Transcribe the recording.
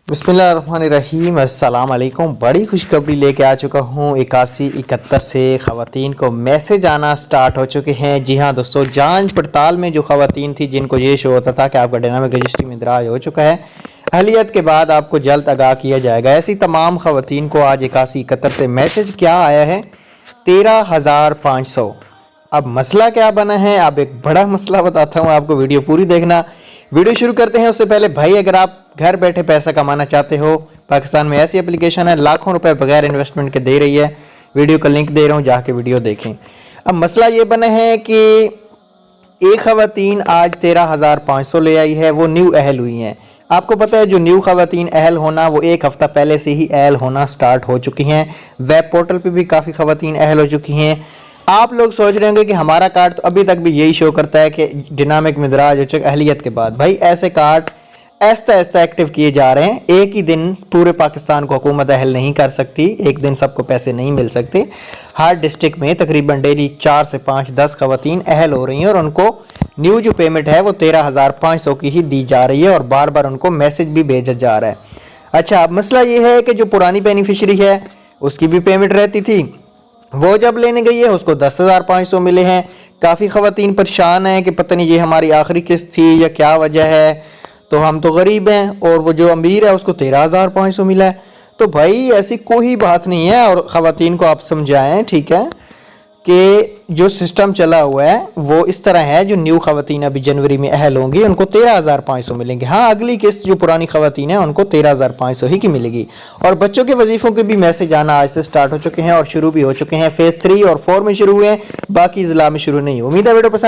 बिस्मिल्लाहिर्रहमानिर्रहीम अस्सलाम वालेकुम। बड़ी खुशखबरी लेके आ चुका हूँ। 8171 से ख़वातीन को मैसेज आना स्टार्ट हो चुके हैं। जी हाँ दोस्तों, जांच पड़ताल में जो ख़वातीन थी जिनको ये शो होता था कि आपका डायनामिक रजिस्ट्री में इंदराज हो चुका है, अहलियत के बाद आपको जल्द आगाह किया जाएगा। ऐसी तमाम ख़वातीन को आज 8171 से मैसेज क्या आया है? 13,500। अब मसला क्या बना है? अब एक बड़ा मसला बताता हूँ आपको, वीडियो पूरी देखना। वीडियो शुरू करते हैं उससे पहले भाई, अगर आप घर बैठे पैसा कमाना चाहते हो, पाकिस्तान में ऐसी एप्लीकेशन है लाखों रुपए बगैर इन्वेस्टमेंट के दे रही है। वीडियो का लिंक दे रहा हूँ, जाके वीडियो देखें। अब मसला ये बना है कि एक ख़वातीन आज 13,500 ले आई है, वो न्यू अहल हुई हैं। आपको पता है जो न्यू ख़वातीन अहल होना वो एक हफ़्ता पहले से ही अहल होना स्टार्ट हो चुकी हैं। वेब पोर्टल पे भी काफ़ी ख़वातीन अहल हो चुकी हैं। आप लोग सोच रहे होंगे कि हमारा कार्ड तो अभी तक भी यही शो करता है कि डायनामिक में इंदराज हो चुका अहलियत के बाद। भाई ऐसे कार्ड ऐसा ऐसा एक्टिव किए जा रहे हैं। एक ही दिन पूरे पाकिस्तान को हुकूमत अहल नहीं कर सकती, एक दिन सबको पैसे नहीं मिल सकते। हर डिस्ट्रिक्ट में तकरीबन डेली 4 से 5 10 ख़वातीन अहल हो रही हैं और उनको न्यू जो पेमेंट है वो 13,500 की ही दी जा रही है और बार बार उनको मैसेज भी भेजा जा रहा है। अच्छा, अब मसला ये है कि जो पुरानी बेनिफिशरी है उसकी भी पेमेंट रहती थी, वो जब लेने गई है उसको 10,500 मिले हैं। काफ़ी ख़वातीन परेशान हैं कि पता नहीं ये हमारी आखिरी किस्त थी या क्या वजह है, तो हम तो गरीब हैं और वो जो अमीर है उसको 13,500 मिला है। तो भाई ऐसी कोई बात नहीं है और ख़वातीन को आप समझाएं, ठीक है, कि जो सिस्टम चला हुआ है वो इस तरह है। जो न्यू ख़वातीन अभी जनवरी में अहल होंगी उनको 13,500 मिलेंगे। हाँ, अगली किस्त जो पुरानी ख़वातीन है उनको 13,500 ही की मिलेगी। और बच्चों के वजीफ़ों के भी मैसेज आना आज से स्टार्ट हो चुके हैं और शुरू भी हो चुके हैं। फेज़ 3 और 4 में शुरू हुए हैं, बाकी ज़िला में शुरू नहीं। उम्मीद है वीडियो पसंद